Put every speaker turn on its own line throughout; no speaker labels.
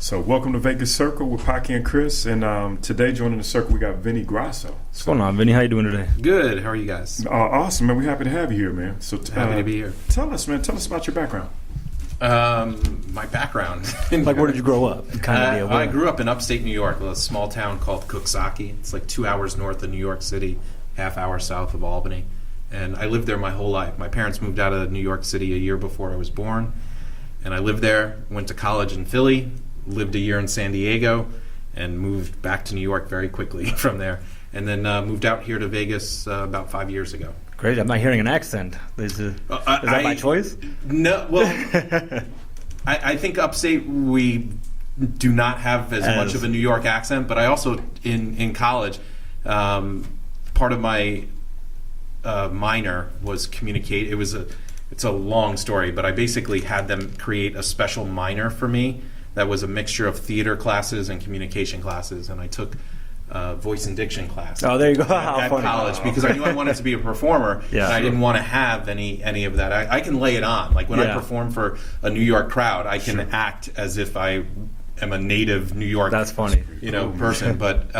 So welcome to Vegas Circle with Paki and Chris, and today joining the circle we got Vinny Grosso.
What's going on, Vinny? How you doing today?
Good. How are you guys?
Awesome, man. We're happy to have you here, man. So
happy to be here.
Tell us about your background.
My background.
Like, where did you grow up?
I grew up in upstate New York, a small town called Cooksaki. It's like 2 hours north of New York City, half hour south of Albany. And I lived there my whole life. My parents moved out of New York City a year before I was born. And I lived there, went to college in Philly, lived a year in San Diego, and moved back to New York very quickly from there. And then moved out here to Vegas about 5 years ago.
Great. I'm not hearing an accent. Is that by choice?
No. Well, I think upstate we do not have as much of a New York accent, but I also, in college, part of my minor was communicate. It's a long story, but I basically had them create a special minor for me that was a mixture of theater classes and communication classes, and I took voice and diction class.
Oh, there you go.
At college, because I knew I wanted to be a performer, and I didn't want to have any of that. I can lay it on. Like when I perform for a New York crowd, I can act as if I am a native New York.
That's funny.
Person. But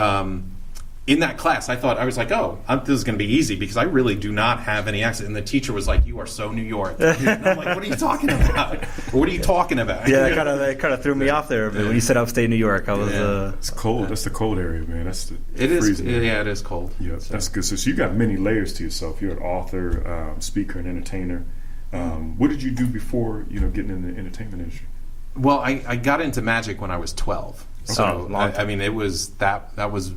in that class, I was like, this is going to be easy because I really do not have any accent. And the teacher was like, "You are so New York." And I'm like, "What are you talking about? What are you talking about?"
Yeah, that kind of threw me off there. But when you said upstate New York, I was.
It's cold. That's the cold area, man.
It is. Yeah, it is cold.
Yeah, that's good. So you got many layers to yourself. You're an author, speaker, and entertainer. What did you do before getting in the entertainment industry?
Well, I got into magic when I was 12. So it was that was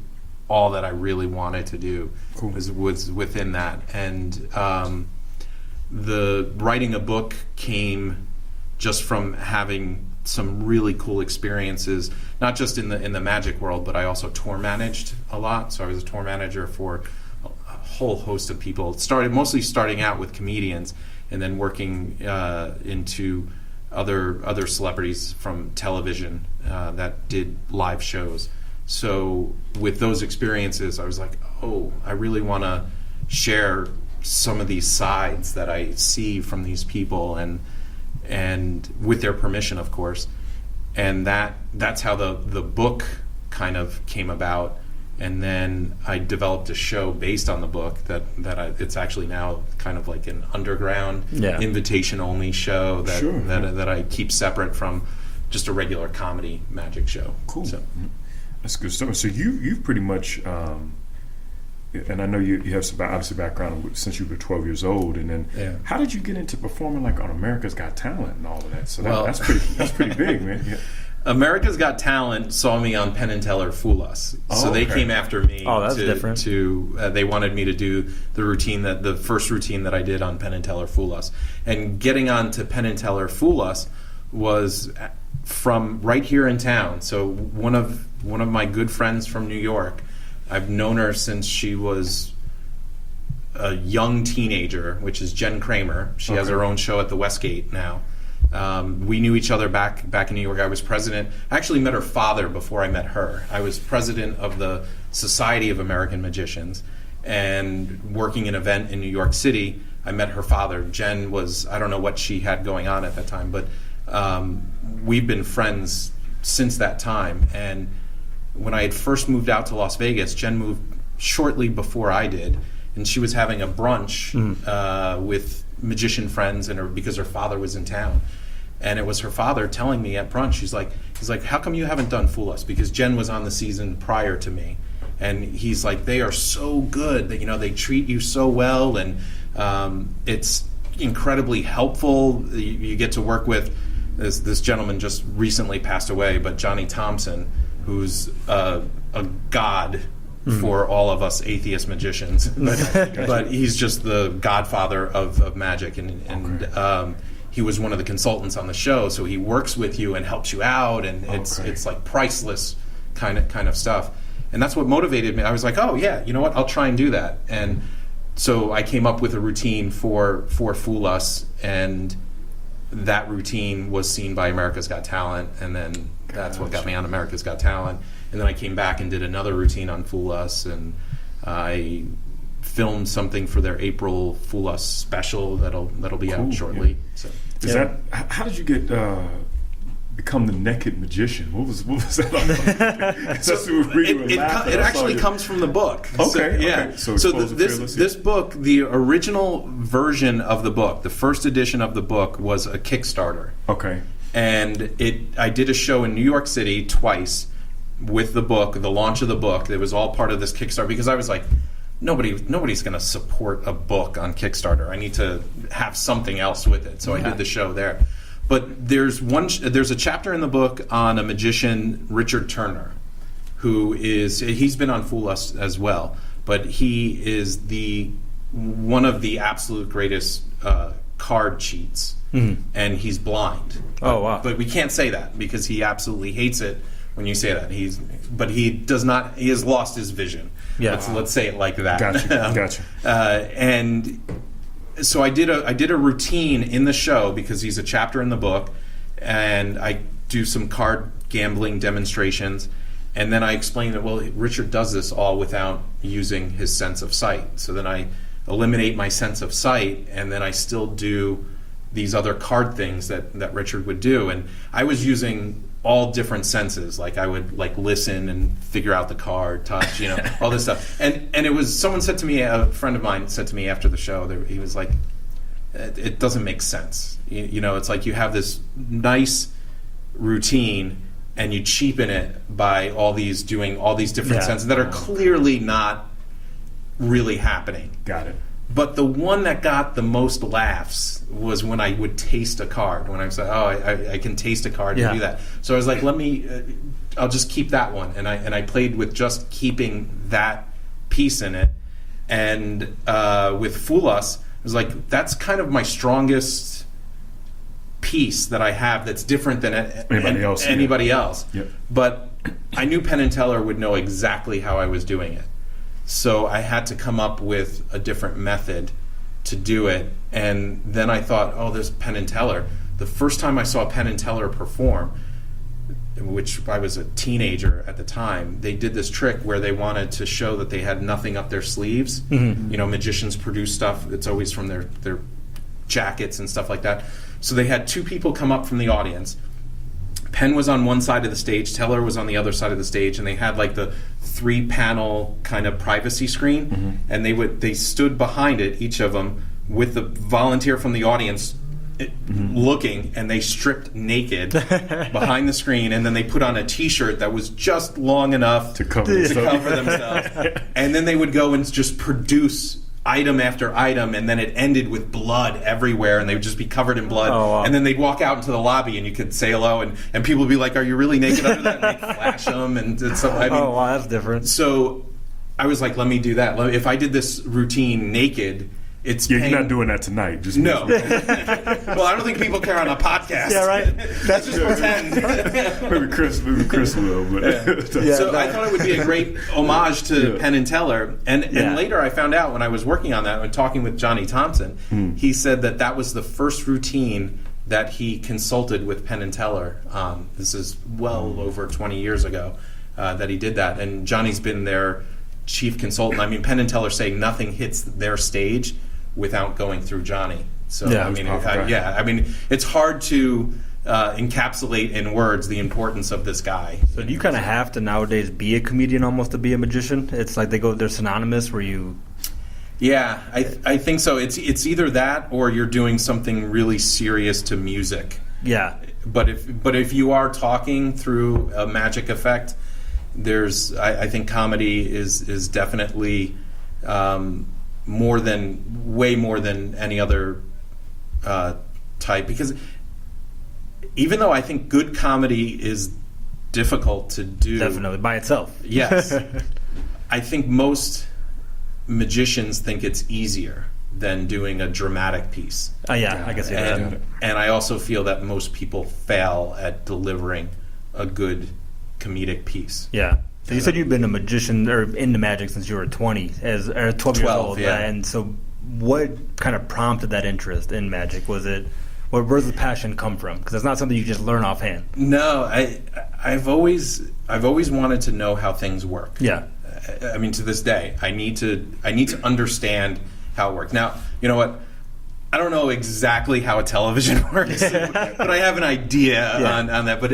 all that I really wanted to do.
Cool.
was within that, and the writing a book came just from having some really cool experiences, not just in the magic world, but I also tour managed a lot. So I was a tour manager for a whole host of people. Mostly starting out with comedians, and then working into other celebrities from television that did live shows. So with those experiences, I was like, I really want to share some of these sides that I see from these people, and with their permission, of course. And that's how the book kind of came about. And then I developed a show based on the book it's actually now kind of like an underground, invitation-only show that I keep separate from just a regular comedy magic show.
Cool. So. That's good stuff. So you've pretty much, and I know you have some obviously background since you were 12 years old, and then how did you get into performing like on America's Got Talent and all of that? So that's pretty big, man. Yeah.
America's Got Talent saw me on Penn and Teller Fool Us, so they came after me.
Oh, that's different.
They wanted me to do the first routine that I did on Penn and Teller Fool Us, and getting on to Penn and Teller Fool Us was from right here in town. So one of my good friends from New York, I've known her since she was a young teenager, which is Jen Kramer. She has her own show at the Westgate now. We knew each other back in New York. I was president. I actually met her father before I met her. I was president of the Society of American Magicians, and working an event in New York City, I met her father. Jen was, I don't know what she had going on at that time, but we've been friends since that time. And when I had first moved out to Las Vegas, Jen moved shortly before I did, and she was having a brunch with magician friends, because her father was in town. And it was her father telling me at brunch, he's like, "How come you haven't done Fool Us?" Because Jen was on the season prior to me, and he's like, "They are so good that they treat you so well, and it's incredibly helpful. You get to work with." This gentleman just recently passed away, but Johnny Thompson, who's a god for all of us atheist magicians, but he's just the godfather of magic, and he was one of the consultants on the show, so he works with you and helps you out, and it's like priceless kind of stuff, and that's what motivated me. I was like, you know what, I'll try and do that, and so I came up with a routine for Fool Us, and that routine was seen by America's Got Talent, and then that's what got me on America's Got Talent. And then I came back and did another routine on Fool Us, and I filmed something for their April Fool Us special that'll be out shortly.
Yeah. So how did you get become the naked magician? What was that all about?
It actually comes from the book.
Okay.
So this book, the original version of the book, the first edition of the book, was a Kickstarter.
Okay.
And I did a show in New York City twice with the book, the launch of the book. It was all part of this Kickstarter because I was like, nobody's going to support a book on Kickstarter. I need to have something else with it. So I did the show there. But there's a chapter in the book on a magician, Richard Turner, he's been on Fool Us as well, but he is one of the absolute greatest card cheats, and he's blind.
Oh wow!
But we can't say that because he absolutely hates it when you say that. He does not. He has lost his vision.
Yeah.
Let's say it like that.
Gotcha.
And so I did a routine in the show because he's a chapter in the book, and I do some card gambling demonstrations, and then I explain that Richard does this all without using his sense of sight. So then I eliminate my sense of sight, and then I still do these other card things that Richard would do, and I was using all different senses. Like I would listen and figure out the card, touch, all this stuff. And it was, someone said to me, a friend of mine said to me after the show, he was like, it doesn't make sense. It's like you have this nice routine and you cheapen it by doing all these different senses that are clearly not really happening.
Got it.
But the one that got the most laughs was when I would taste a card. When I was like, I can taste a card and do that. So I was like, I'll just keep that one. And I played with just keeping that piece in it. And with Fool Us, I was like, that's kind of my strongest piece that I have that's different than anybody else.
Yep.
But I knew Penn and Teller would know exactly how I was doing it. So I had to come up with a different method to do it. And then I thought, there's Penn and Teller. The first time I saw Penn and Teller perform, which I was a teenager at the time, they did this trick where they wanted to show that they had nothing up their sleeves. Mm-hmm. Magicians produce stuff. It's always from their jackets and stuff like that. So they had two people come up from the audience. Penn was on one side of the stage, Teller was on the other side of the stage, and they had the 3-panel kind of privacy screen, and they stood behind it, each of them, with the volunteer from the audience looking, and they stripped naked behind the screen, and then they put on a T-shirt that was just long enough to cover themselves, and then they would go and just produce item after item, and then it ended with blood everywhere, and they would just be covered in blood.
Oh, wow.
And then they'd walk out into the lobby, and you could say hello, and people would be like, "Are you really naked under that?" And they'd flash them, and stuff.
Oh, wow, that's different.
So I was like, let me do that. If I did this routine naked,
you're not doing that tonight. Just
no. Well, I don't think people care on a podcast.
Yeah, right.
That's just pretend.
maybe Chris will. But
So I thought it would be a great homage to Penn and Teller. And later I found out when I was working on that and talking with Johnny Thompson, he said that was the first routine that he consulted with Penn and Teller. This is well over 20 years ago that he did that. And Johnny's been their chief consultant. I mean, Penn and Teller say nothing hits their stage without going through Johnny. So I mean, it's hard to encapsulate in words the importance of this guy.
So do you kind of have to nowadays be a comedian almost to be a magician? It's like they're synonymous where you...
Yeah, I think so. It's either that or you're doing something really serious to music.
Yeah.
But if you are talking through a magic effect, I think comedy is definitely way more than any other type, because even though I think good comedy is difficult to do
definitely by itself,
yes, I think most magicians think it's easier than doing a dramatic piece.
I can see that.
And I also feel that most people fail at delivering a good comedic piece.
Yeah. So you said you've been a magician or into magic since you were 12 years old.
Yeah.
And so what kind of prompted that interest in magic? Was it, where does the passion come from? Because it's not something you just learn offhand.
No, I've always wanted to know how things work.
Yeah.
I mean, to this day, I need to understand how it works. Now, you know what? I don't know exactly how a television works, but I have an idea on that. But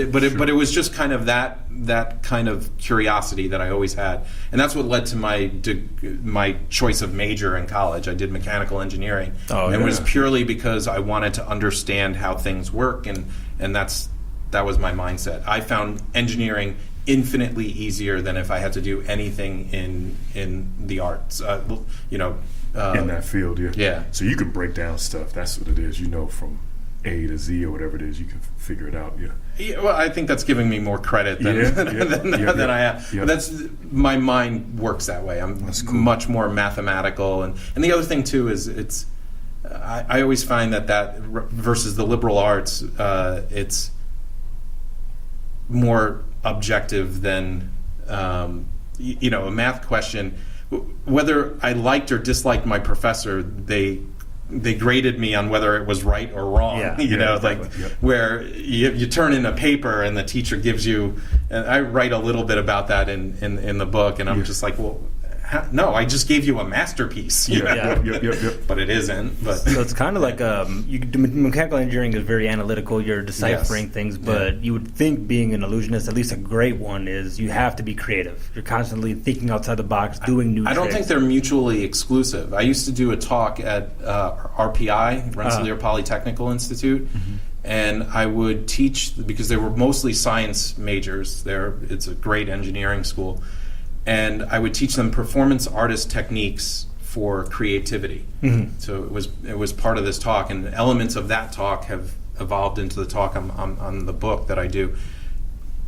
it was just kind of that kind of curiosity that I always had, and that's what led to my choice of major in college. I did mechanical engineering, and it was purely because I wanted to understand how things work, and that was my mindset. I found engineering infinitely easier than if I had to do anything in the arts.
In that field,
yeah.
So you can break down stuff. That's what it is. From A to Z or whatever it is, you can figure it out.
Yeah. Well, I think that's giving me more credit than I have.
Yeah.
That's my mind works that way. I'm much more mathematical, and the other thing too is I always find that versus the liberal arts, it's more objective than a math question. Whether I liked or disliked my professor, they graded me on whether it was right or wrong. Where you turn in a paper and the teacher gives you. And I write a little bit about that in the book, and I'm just like, well, no, I just gave you a masterpiece. But it isn't. But
so it's kind of like mechanical engineering is very analytical. You're deciphering things, but you would think being an illusionist, at least a great one, is you have to be creative. You're constantly thinking outside the box, doing new tricks.
I don't think they're mutually exclusive. I used to do a talk at RPI, Rensselaer Polytechnical Institute, and I would teach, because they were mostly science majors there. It's a great engineering school. And I would teach them performance artist techniques for creativity. So it was part of this talk, and elements of that talk have evolved into the talk on the book that I do.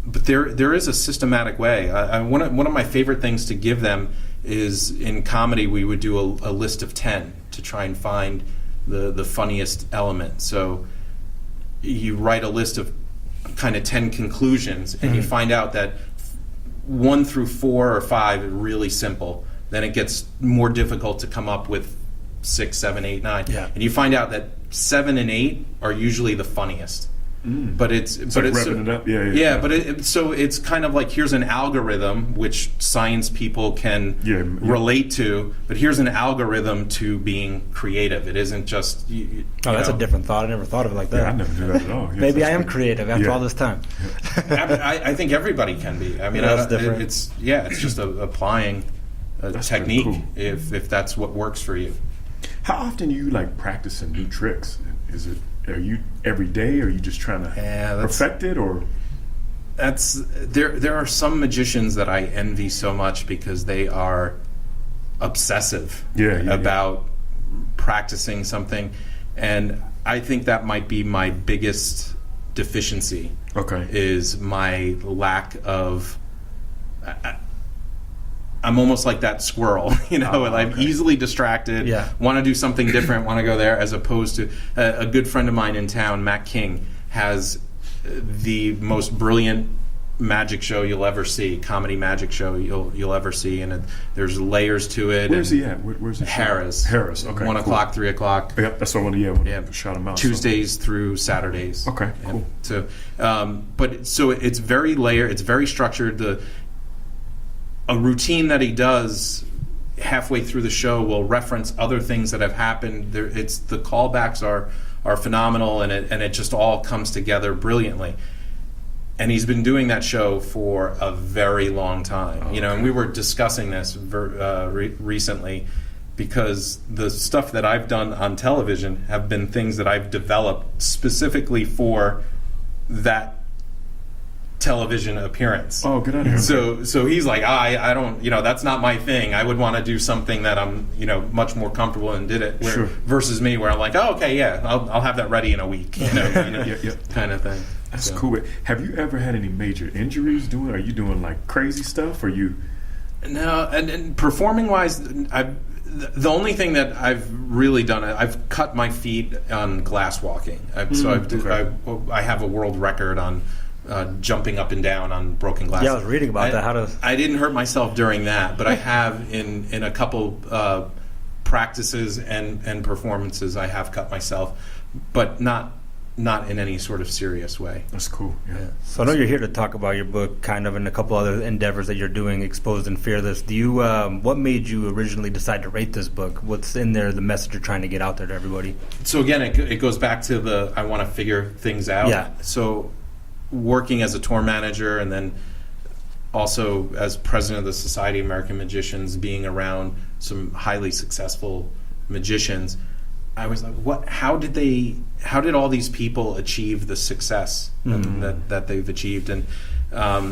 But there is a systematic way. One of my favorite things to give them is, in comedy, we would do a list of 10 to try and find the funniest element. So you write a list of kind of 10 conclusions, and you find out that 1 through 4 or 5 are really simple. Then it gets more difficult to come up with 6, 7, 8, 9. Yeah. And you find out that 7 and 8 are usually the funniest. But it's
revving it up.
But so it's kind of like, here's an algorithm which science people can relate to, but here's an algorithm to being creative. It isn't just
that's a different thought. I never thought of it like that.
I never knew that at all.
Maybe I am creative after all this time.
I think everybody can be. I mean,
that's different.
It's just applying a technique, cool. if that's what works for you.
How often are you practicing new tricks? Are you every day, or are you just trying to perfect it, or?
There are some magicians that I envy so much because they are obsessive about practicing something, and I think that might be my biggest deficiency. Is my lack of. I'm almost like that squirrel, I'm easily distracted, want to do something different, want to go there, as opposed to a good friend of mine in town, Matt King, has the most brilliant magic show you'll ever see, comedy magic show you'll ever see, and there's layers to it.
Where's he at? Where's it?
Harris,
okay.
1 o'clock, 3 o'clock.
Yeah, that's what I want to shout him out.
Tuesdays through Saturdays.
Okay, cool.
So, so it's very layered, it's very structured. A routine that he does halfway through the show will reference other things that have happened. The callbacks are phenomenal, and it just all comes together brilliantly. And he's been doing that show for a very long time, And we were discussing this recently, because the stuff that I've done on television have been things that I've developed specifically for that television appearance.
Oh, good idea.
So he's like, I don't, that's not my thing. I would want to do something that I'm, much more comfortable in, did it. Versus me, where I'm like, oh, okay, I'll have that ready in a week, kind of thing.
That's cool. Have you ever had any major injuries doing? Are you doing crazy stuff? Or you?
No, and performing wise, the only thing that I've really done, I've cut my feet on glass walking. I have a world record on. Jumping up and down on broken glass.
Yeah, I was reading about that.
I didn't hurt myself during that, but I have in a couple practices and performances. I have cut myself, but not not in any sort of serious way.
That's cool. Yeah.
So I know you're here to talk about your book, kind of, and a couple other endeavors that you're doing, Exposed and Fearless. Do you? What made you originally decide to write this book? What's in there? The message you're trying to get out there to everybody?
So again, it goes back to I want to figure things out.
Yeah.
So working as a tour manager and then also as president of the Society of American Magicians, being around some highly successful magicians, I was like, what? How did all these people achieve the success that they've achieved? And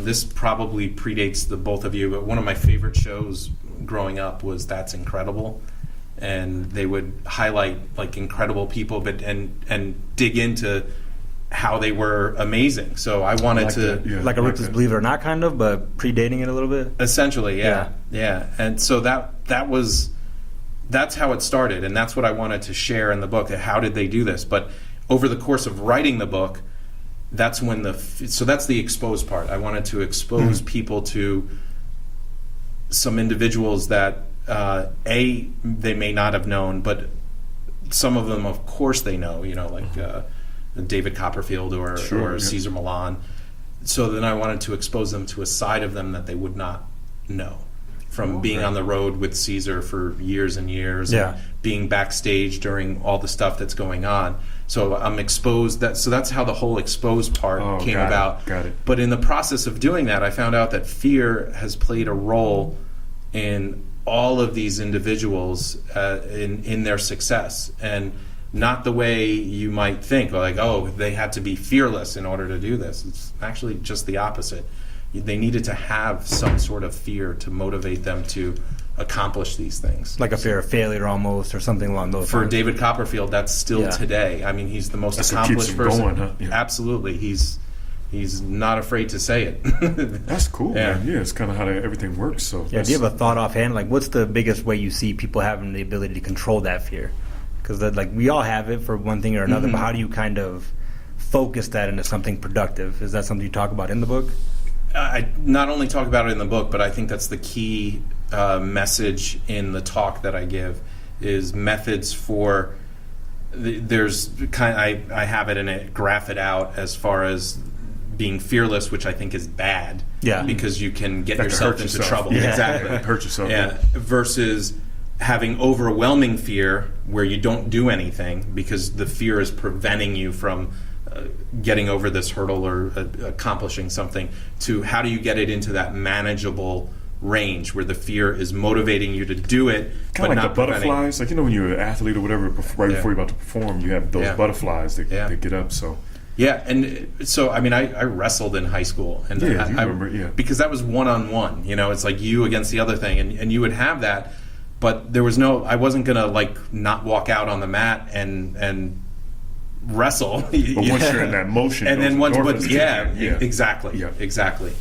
this probably predates the both of you, but one of my favorite shows growing up was That's Incredible, and they would highlight like incredible people, but and dig into how they were amazing. So I wanted
like a Ripley's Believe It or Not, kind of, but predating it a little bit.
Essentially, yeah. And so that's how it started, and that's what I wanted to share in the book. How did they do this? But over the course of writing the book, that's when that's the exposed part. I wanted to expose people to some individuals that they may not have known, but some of them, of course, they know. Like David Copperfield or Cesar Millan. So then I wanted to expose them to a side of them that they would not know. From being on the road with Caesar for years and years, and being backstage during all the stuff that's going on. So I'm exposed. So that's how the whole exposed part came about.
Got it.
But in the process of doing that, I found out that fear has played a role in all of these individuals in their success, and not the way you might think, like, oh, they had to be fearless in order to do this. It's actually just the opposite. They needed to have some sort of fear to motivate them to accomplish these things.
Like a fear of failure almost, or something along those lines.
For David Copperfield, that's still today. I mean, he's the most accomplished person.
Going, huh? Yeah.
Absolutely. He's not afraid to say it.
That's cool, man. Yeah, it's kind of how everything works. So
do you have a thought offhand? Like, what's the biggest way you see people having the ability to control that fear? Because we all have it for one thing or another, but how do you kind of focus that into something productive? Is that something you talk about in the book?
I not only talk about it in the book, but I think that's the key message in the talk that I give is methods for. I have it and it graph it out as far as being fearless, which I think is bad.
Yeah.
Because you can get yourself into trouble.
Yeah.
Exactly.
Hurt yourself.
Yeah. Versus having overwhelming fear where you don't do anything because the fear is preventing you from getting over this hurdle or accomplishing something, to how do you get it into that manageable range where the fear is motivating you to do it,
kind of like the butterflies. Like, when you're an athlete or whatever, right before you're about to perform, you have those butterflies that get up. So
and so I mean, I wrestled in high school, and
I remember,
because that was one-on-one. It's like you against the other thing, and you would have that, but there was I wasn't gonna not walk out on the mat and wrestle.
But once you're in that motion,
and then exactly.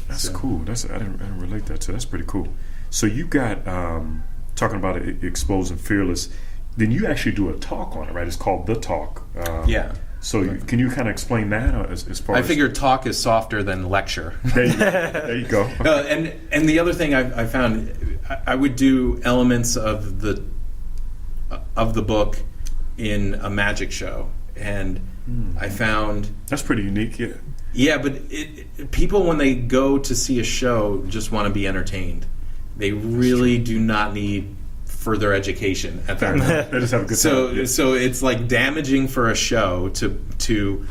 That's cool. I didn't relate that to. That's pretty cool. So you got talking about Exposed and Fearless. Then you actually do a talk on it, right? It's called The Talk. So can you kind of explain that as far as...
I figured talk is softer than lecture.
There you go.
And the other thing I found, I would do elements of the book in a magic show. And I found...
That's pretty unique, yeah.
Yeah, but people, when they go to see a show, just want to be entertained. They really do not need further education at that point.
They just have a good time.
So it's like damaging for a show to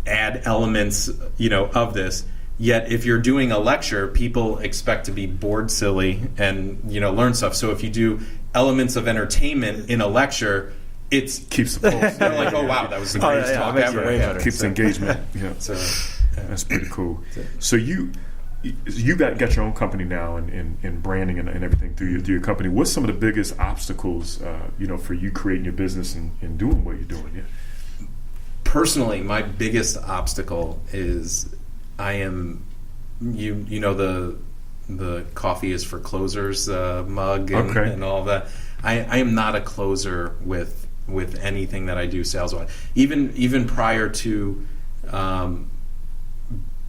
add elements, of this. Yet if you're doing a lecture, people expect to be bored silly and, learn stuff. So if you do elements of entertainment in a lecture, it
keeps the pulse.
They're like, oh wow, that was the greatest talk ever.
Keeps engagement. Yeah. So that's pretty cool. So you got your own company now and branding and everything through your company. What's some of the biggest obstacles for you creating your business and doing what you're doing? Yeah.
Personally, my biggest obstacle is I am the coffee is for closers mug and all that. I am not a closer with anything that I do sales wise. Even prior to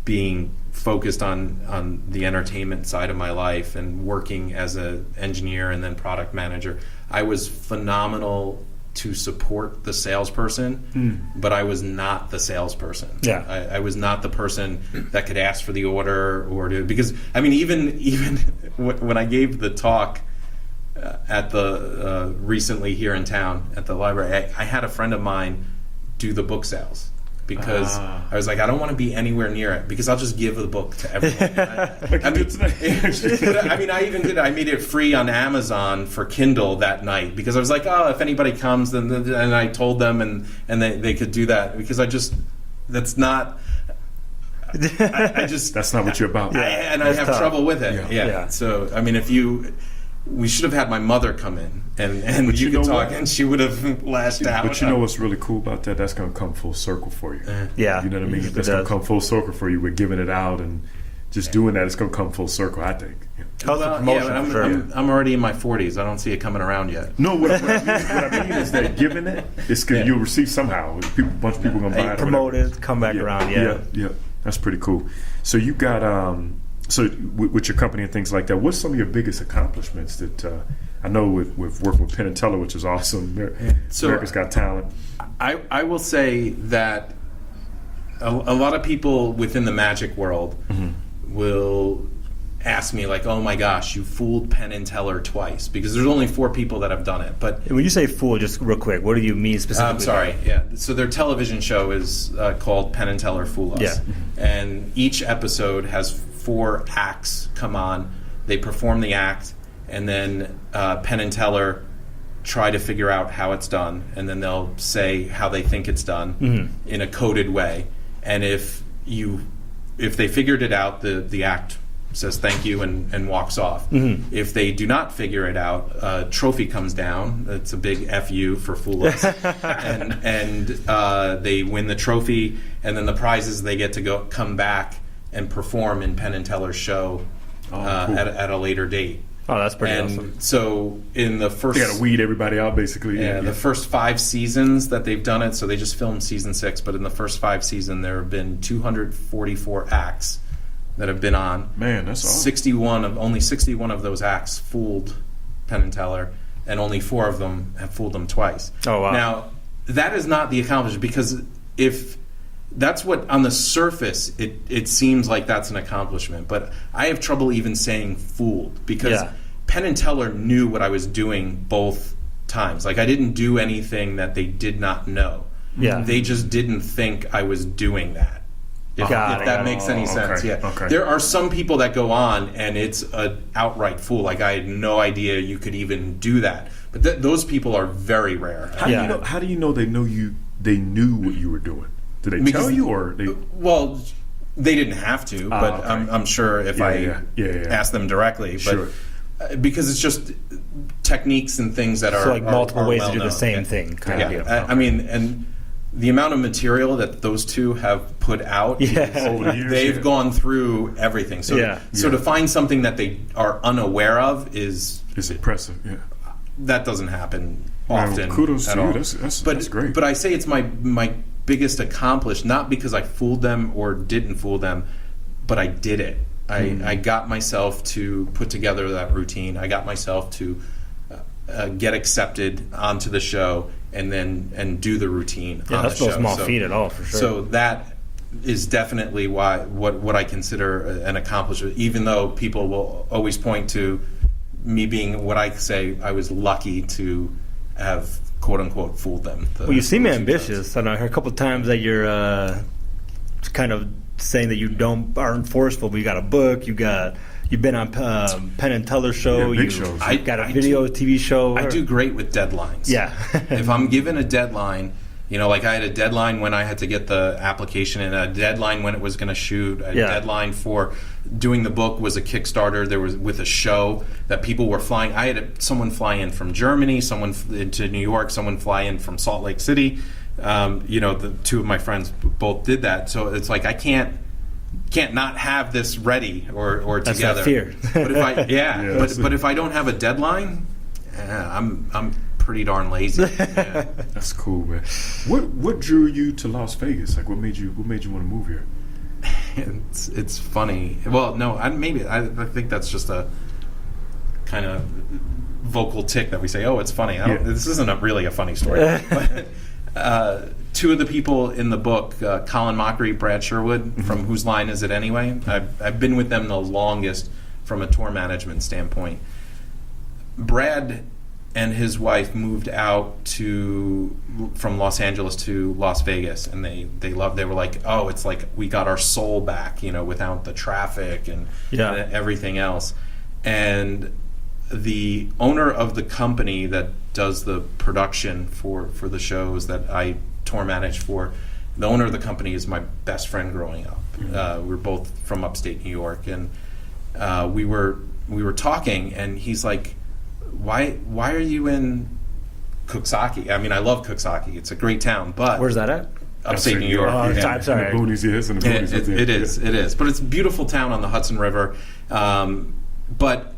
being focused on the entertainment side of my life and working as an engineer and then product manager, I was phenomenal to support the salesperson, but I was not the salesperson.
Yeah.
I was not the person that could ask for the order because I mean, even when I gave the talk at the recently here in town at the library, I had a friend of mine do the book sales. Because I was like, I don't want to be anywhere near it because I'll just give the book to everyone. I even did. I made it free on Amazon for Kindle that night because I was like, oh, if anybody comes, then and I told them and they could do that because that's not. I just
that's not what you're about.
I have trouble with it. Yeah. So I mean, we should have had my mother come in and you could talk and she would have lashed out.
But you know what's really cool about that? That's going to come full circle for you.
Yeah.
You know what I mean? That's going to come full circle for you. We're giving it out and just doing that. It's going to come full circle, I think.
How's the promotion?
I'm already in my 40s. I don't see it coming around yet.
No, what I mean is that giving it, you'll receive somehow. A bunch of people are going to buy it.
Promote it, come back around.
Yeah. That's pretty cool. So you got... So with your company and things like that, what's some of your biggest accomplishments that I know with working with Penn and Teller, which is awesome. America's Got Talent.
I will say that a lot of people within the magic world will ask me like, oh my gosh, you fooled Penn and Teller twice, because there's only 4 people that have done it. But
when you say fool, just real quick, what do you mean specifically?
I'm sorry. Yeah. So their television show is called Penn and Teller Fool Us.
Yeah.
And each episode has 4 acts come on. They perform the act, and then Penn and Teller try to figure out how it's done, and then they'll say how they think it's done in a coded way. And if they figured it out, the act says thank you and walks off. If they do not figure it out, a trophy comes down. It's a big FU for Fool Us. and they win the trophy, and then the prize is they get to come back and perform in Penn and Teller's show cool. at a later date.
Oh, that's pretty awesome.
So in the first...
They got to weed everybody out, basically.
Yeah, the first 5 seasons that they've done it, so they just filmed season 6, but in the first 5 seasons, there have been 244 acts that have been on.
Man, that's awesome.
Only 61 of those acts fooled Penn and Teller, and only 4 of them have fooled them twice.
Oh, wow.
Now, that is not the accomplishment, because if... That's what, on the surface, it seems like that's an accomplishment. But I have trouble even saying fooled, because Penn and Teller knew what I was doing both times. Like, I didn't do anything that they did not know.
Yeah.
They just didn't think I was doing that. If that makes any sense.
Okay.
Yeah.
Okay.
There are some people that go on and it's an outright fool. Like, I had no idea you could even do that. But those people are very rare.
How do you know they knew what you were doing? Did they tell you, or they?
Well, they didn't have to, but
okay.
I'm sure if I asked them directly.
Sure.
But because it's just techniques and things that are
like multiple ways to do the same
thing.
thing. Kind of deal.
I mean, and the amount of material that those two have put out,
over the years,
they've gone through everything. So, to find something that they are unaware of is
impressive. Yeah,
that doesn't happen often.
Well, kudos
at
to
all.
you. That's great.
But I say it's my biggest accomplished, not because I fooled them or didn't fool them, but I did it. I got myself to put together that routine. I got myself to get accepted onto the show and do the routine on
that's
the show.
That's no small feat at all, for sure.
So that is definitely what I consider an accomplishment, even though people will always point to me being what I say I was lucky to have quote unquote fooled them.
Well, you seem ambitious. I heard a couple of times that you're kind of saying that you aren't forceful, but you got a book, you've been on Penn and Teller show,
big shows.
I got a TV show.
I do great with deadlines.
Yeah.
If I'm given a deadline, like I had a deadline when I had to get the application in, a deadline when it was going to shoot, a deadline for doing the book was a Kickstarter. There was with a show that people were flying. I had someone fly in from Germany, someone into New York, someone fly in from Salt Lake City. The 2 of my friends both did that. So it's like I can't not have this ready or
That's
together.
That fear.
But if I don't have a deadline, I'm pretty darn lazy. Yeah.
That's cool, man. What drew you to Las Vegas? Like, what made you want to move here?
It's funny. Well, no, I think that's just a kind of vocal tick that we say, oh, it's funny. This isn't really a funny story. But, two of the people in the book, Colin Mockery, Brad Sherwood, from Whose Line Is It Anyway? I've been with them the longest from a tour management standpoint. Brad and his wife moved out from Los Angeles to Las Vegas, and they were like, oh, it's like we got our soul back, without the traffic and everything else. And the owner of the company that does the production for the shows that I tour manage for, the owner of the company is my best friend growing up. We're both from upstate New York, and we were talking, and he's like, why are you in Coxsackie? I mean, I love Coxsackie. It's a great town, but
where's that at?
Upstate New York.
I'm sorry.
In the boonies, yes, in the boonies.
It is. But it's a beautiful town on the Hudson River. But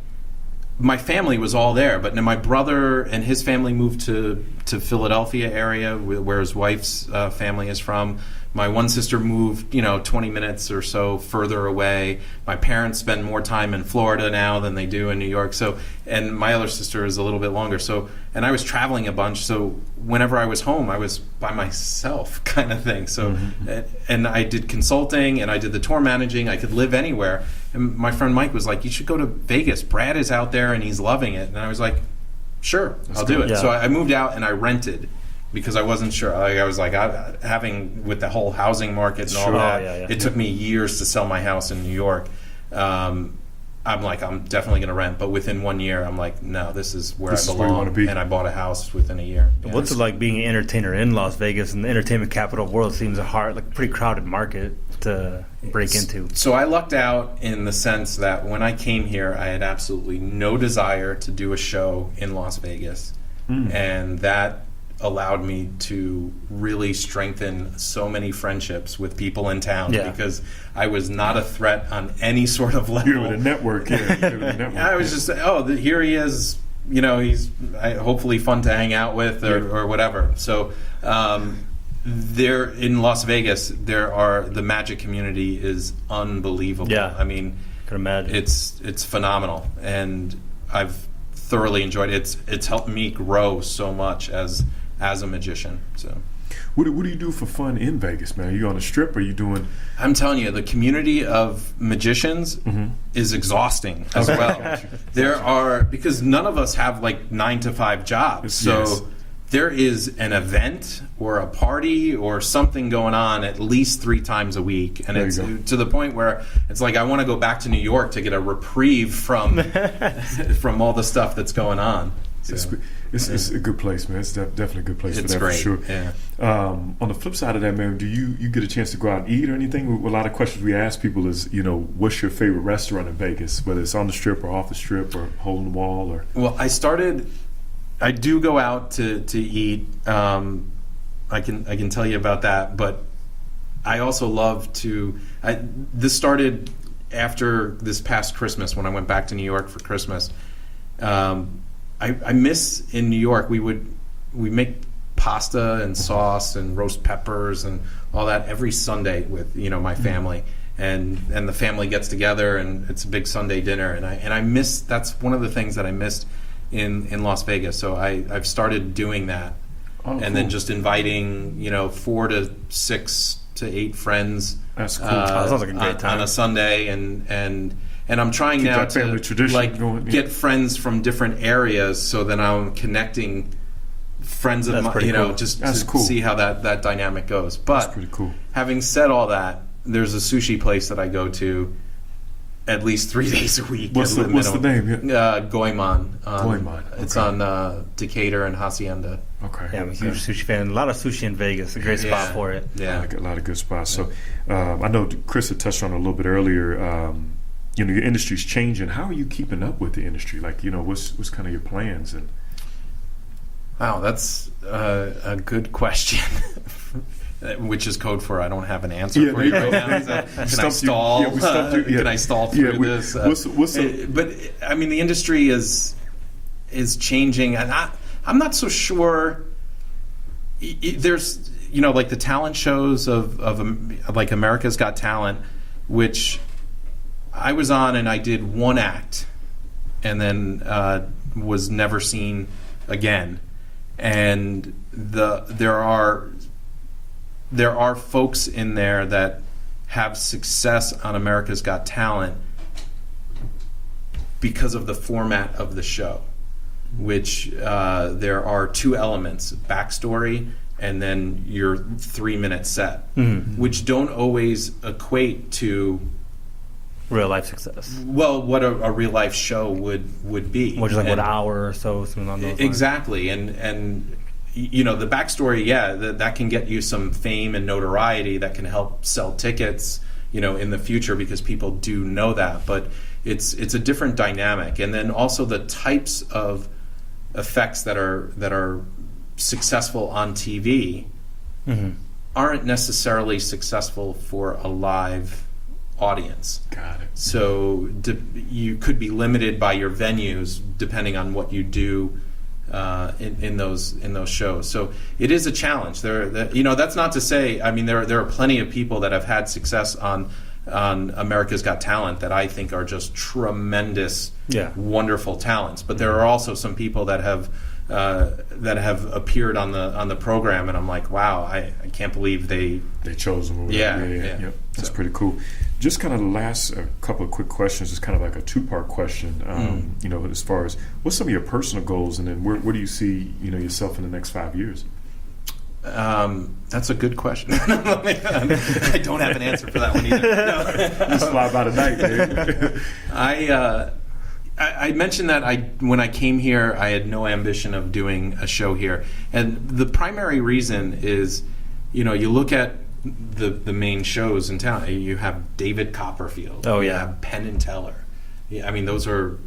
my family was all there. But then my brother and his family moved to Philadelphia area, where his wife's family is from. My one sister moved, 20 minutes or so further away. My parents spend more time in Florida now than they do in New York. So, and my other sister is a little bit longer. So, and I was traveling a bunch. So, whenever I was home, I was by myself, kind of thing. So, and I did consulting and I did the tour managing. I could live anywhere. And my friend Mike was like, "You should go to Vegas. Brad is out there and he's loving it." And I was like, "Sure, I'll do it." Yeah. So I moved out and I rented, because I wasn't sure. I was like, having with the whole housing market and all that, it took me years to sell my house in New York. I'm like, I'm definitely going to rent. But within 1 year, I'm like, no, this is where I belong. Where you want to be. And I bought a house within a year. Yeah.
What's it like being an entertainer in Las Vegas? And the entertainment capital of the world seems pretty crowded market to break into.
So I lucked out in the sense that when I came here, I had absolutely no desire to do a show in Las Vegas. And that allowed me to really strengthen so many friendships with people in town, because I was not a threat on any sort of level.
You're with a network,
I was just, here he is, he's hopefully fun to hang out with or whatever. So there in Las Vegas, the magic community is unbelievable.
Yeah,
I mean,
I can imagine.
It's phenomenal, and I've thoroughly enjoyed it. It's helped me grow so much as a magician. So,
what do you do for fun in Vegas, man? Are you on the Strip? Or are you doing?
I'm telling you, the community of magicians is exhausting as well. Because none of us have like 9-to-5 jobs, so there is an event or a party or something going on at least 3 times a week, and it's to the point where it's like I want to go back to New York to get a reprieve from all the stuff that's going on. So,
it's a good place, man. It's definitely a good place for that,
great.
For sure.
Yeah.
On the flip side of that, man, do you get a chance to go out and eat or anything? A lot of questions we ask people is, what's your favorite restaurant in Vegas, whether it's on the Strip or off the Strip or hole in the wall or? Well,
I do go out to eat. I can tell you about that, but I also love to. This started after this past Christmas when I went back to New York for Christmas. I miss in New York. We make pasta and sauce and roast peppers and all that every Sunday with my family, and the family gets together and it's a big Sunday dinner, and I miss. That's one of the things that I missed in Las Vegas. So I've started doing that, and then just inviting 4 to 6 to 8 friends.
That's cool.
That sounds like a great time
on a Sunday, and I'm trying
keep
now
to
get friends from different areas, so that I'm connecting friends of mine,
cool.
just to see how that dynamic goes. But
that's pretty cool.
Having said all that, there's a sushi place that I go to at least 3 days a week.
What's the name?
Goemon.
Goemon.
It's on Decatur and Hacienda.
Okay.
Yeah, I'm a huge sushi fan. A lot of sushi in Vegas. A great spot for it.
Yeah,
a lot of good spots. So I know Chris had touched on it a little bit earlier. Your industry's changing. How are you keeping up with the industry? Like, what's kind of your plans? And
wow, that's a good question. Which is code for I don't have an answer for you right now. Can I stall? Can I stall through this? But I mean, the industry is changing, and I'm not so sure. There's like the talent shows of like America's Got Talent, which I was on, and I did one act, and then was never seen again. And there are folks in there that have success on America's Got Talent because of the format of the show, which there are two elements: backstory and then your 3-minute set, which don't always equate to
real life success.
Well, what a real life show would be,
which is like an hour or so, something on those lines.
Exactly, and you know, the backstory, that can get you some fame and notoriety that can help sell tickets, you know, in the future, because people do know that. But it's a different dynamic, and then also the types of effects that are successful on TV aren't necessarily successful for a live audience.
Got it.
So you could be limited by your venues depending on what you do in those shows. So it is a challenge. You know, that's not to say. I mean, there are plenty of people that have had success on America's Got Talent that I think are just tremendous, wonderful talents. But there are also some people that have appeared on the program, and I'm like, wow, I can't believe they
chose them.
Yeah.
Yep. That's pretty cool. Just kind of the last couple of quick questions, just kind of like a two-part question. You know, as far as what's some of your personal goals, and then where do you see, you know, yourself in the next 5 years?
That's a good question. I don't have an answer for that one either. No.
Just fly by the night, dude.
I mentioned that when I came here, I had no ambition of doing a show here, and the primary reason is, you know, you look at the main shows in town. You have David Copperfield.
Oh,
you
yeah.
have Penn and Teller. I mean, those are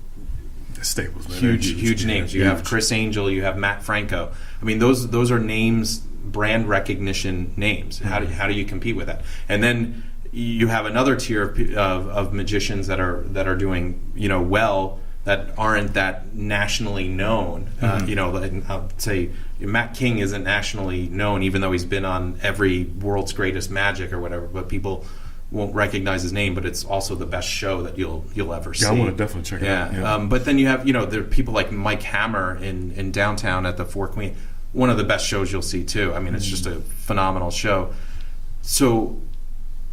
staples, man.
Huge names. You have Chris Angel. You have Matt Franco. I mean, those are names, brand recognition names. How do you compete with that? And then you have another tier of magicians that are doing, you know, well, that aren't that nationally known. You know, I'll say Matt King isn't nationally known, even though he's been on every World's Greatest Magic or whatever. But people won't recognize his name. But it's also the best show that you'll ever see.
Yeah, I want to definitely check it out. Yeah.
But then you have, you know, there are people like Mike Hammer in downtown at the Four Queen. One of the best shows you'll see too. I mean, it's just a phenomenal show. So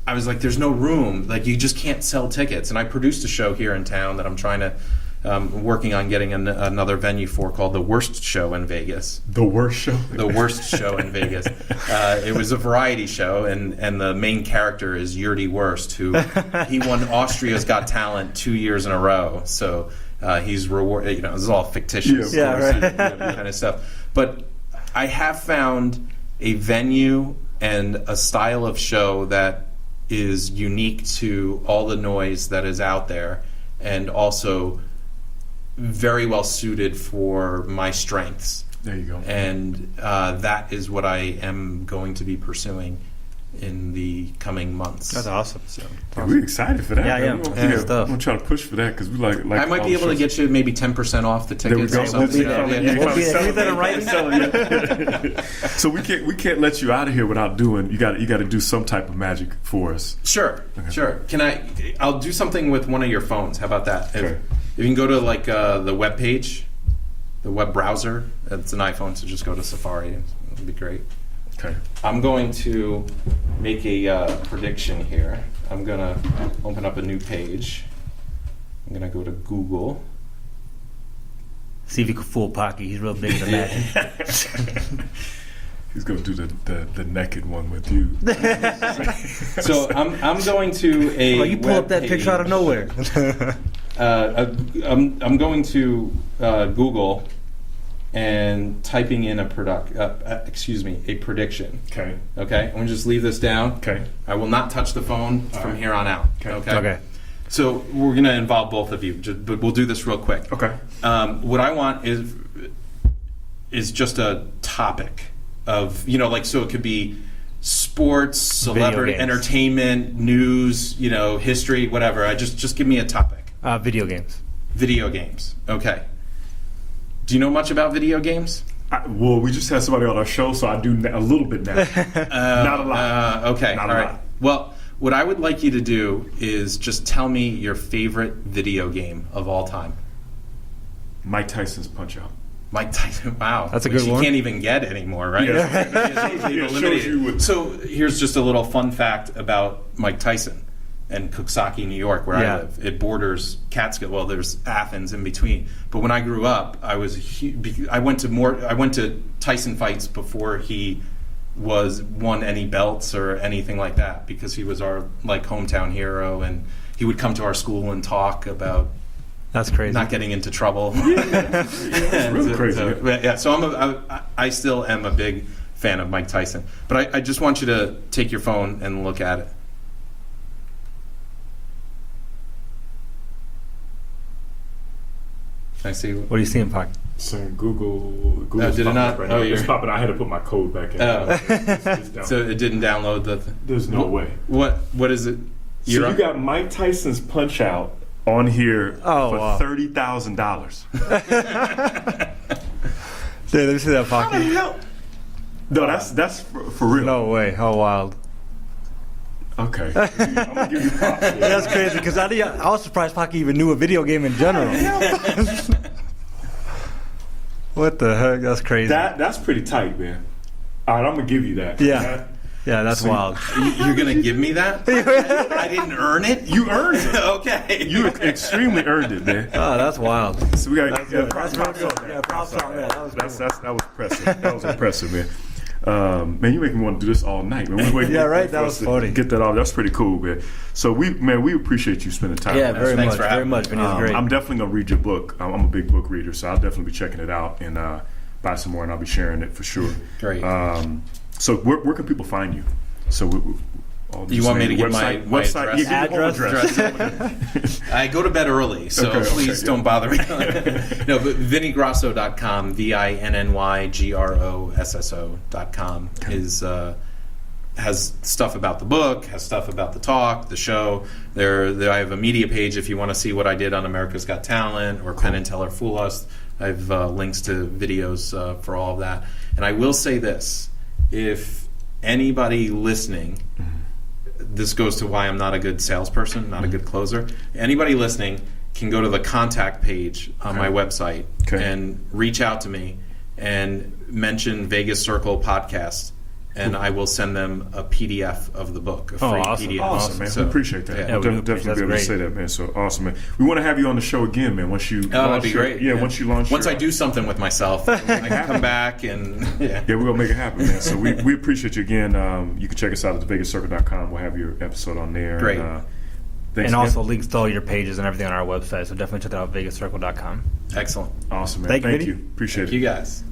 I was like, there's no room. Like, you just can't sell tickets. And I produced a show here in town that I'm trying to, working on getting another venue for, called The Worst Show in Vegas.
The Worst Show?
The Worst Show in Vegas. It was a variety show, and the main character is Yurdi Wurst, who he won Austria's Got Talent 2 years in a row. So he's rewarded. You know, this is all fictitious, kind of stuff. But I have found a venue and a style of show that is unique to all the noise that is out there, and also very well suited for my strengths.
There you go.
And that is what I am going to be pursuing in the coming months.
That's awesome. So
we're excited for that.
Yeah,
man. I'm gonna try to push for that, because we like.
I might be able to get you maybe 10% off the tickets.
There we go. So we can't let you out of here without doing. You got to do some type of magic for us.
Sure. Can I'll do something with one of your phones. How about that?
Okay.
If you can go to like the web page, the web browser. It's an iPhone, so just go to Safari. It'll be great.
Okay.
I'm going to make a prediction here. I'm going to open up a new page. I'm going to go to Google.
See if you can fool Paki. He's real big at magic.
He's going to do the naked one with you.
So I'm going to a.
Oh, you pull up that picture out of nowhere.
I'm going to Google and typing in a prediction.
Okay.
Okay. I'm going to just leave this down.
Okay.
I will not touch the phone from here on out.
Okay.
So we're going to involve both of you, but we'll do this real quick.
Okay.
What I want is just a topic of, you know, like, so it could be sports, celebrity, entertainment, news, you know, history, whatever. Just give me a topic.
Video games.
Video games. Okay. Do you know much about video games?
Well, we just had somebody on our show, so I do a little bit now. Not a lot.
Okay. All right. Well, what I would like you to do is just tell me your favorite video game of all time.
Mike Tyson's Punch Out.
Mike Tyson, wow.
That's a good one.
You can't even get anymore, right?
Yeah. Shows you
So here's just a little fun fact about Mike Tyson and Coxsackie, New York, where I live. It borders Catskills. Well, there's Athens in between. But when I grew up, I went to Tyson fights before he won any belts or anything like that, because he was our like hometown hero, and he would come to our school and talk about
That's crazy.
not getting into trouble.
That's real crazy.
So I still am a big fan of Mike Tyson. But I just want you to take your phone and look at it. Can I see?
What are you seeing, Paki?
Saying Google
did it not?
Right now.
Oh,
It's
you're-
popping. I had to put my code back in.
Oh.
It's down.
So it didn't download the.
There's no way.
What is it?
So you got Mike Tyson's Punch Out on here for
wow.
$30,000.
Dude, let me see that, Paki.
No, that's for real.
No way. How wild.
Okay. I'm gonna give you props. Yeah.
That's crazy, because I was surprised Paki even knew a video game in general. What the heck? That's crazy.
That's pretty tight, man. All right, I'm gonna give you that.
Yeah. Yeah, that's wild.
You're gonna give me that? I didn't earn it.
You earned it.
Okay.
You extremely earned it, man.
Oh, that's wild.
So we got
Props on that. Props on that.
That was impressive. That was impressive, man. Man, you make me want to do this all night, man.
Yeah, right. That was funny.
Get that off. That's pretty cool, man. So we appreciate you spending time.
Yeah,
with us.
very
Thanks
much.
for having
Very much.
me.
Vinny was great.
I'm definitely gonna read your book. I'm a big book reader, so I'll definitely be checking it out and buy some more, and I'll be sharing it for sure.
Great.
So where can people find you? So
You want me to give my
website?
address?
Yeah, give your whole address.
I go to bed early, so please don't bother me. No, but VinnyGrosso.com, VinnyGrosso.com has stuff about the book, has stuff about the talk, the show. There I have a media page if you want to see what I did on America's Got Talent or Penn Teller Fool Us. I have links to videos for all of that. And I will say this, if anybody listening, this goes to why I'm not a good salesperson, not a good closer. Anybody listening can go to the contact page on my website and reach out to me and mention Vegas Circle Podcast, and I will send them a PDF of the book, a free PDF.
Awesome, man.
So,
we appreciate that.
yeah,
We'll definitely be able to say that, man. So awesome, man. We want to have you on the show again, man. Once you
that'd be great.
Once you launch.
Once I do something with myself, I can come back and
yeah, we're gonna make it happen, man. So we appreciate you again. You can check us out at thevegascircle.com. We'll have your episode on there.
Great.
Thanks,
and
man.
also links to all your pages and everything on our website, so definitely check that out, vegascircle.com.
Excellent.
Awesome, man.
Thank you,
Thank
Vinny.
you. Appreciate
Thank
it.
you guys.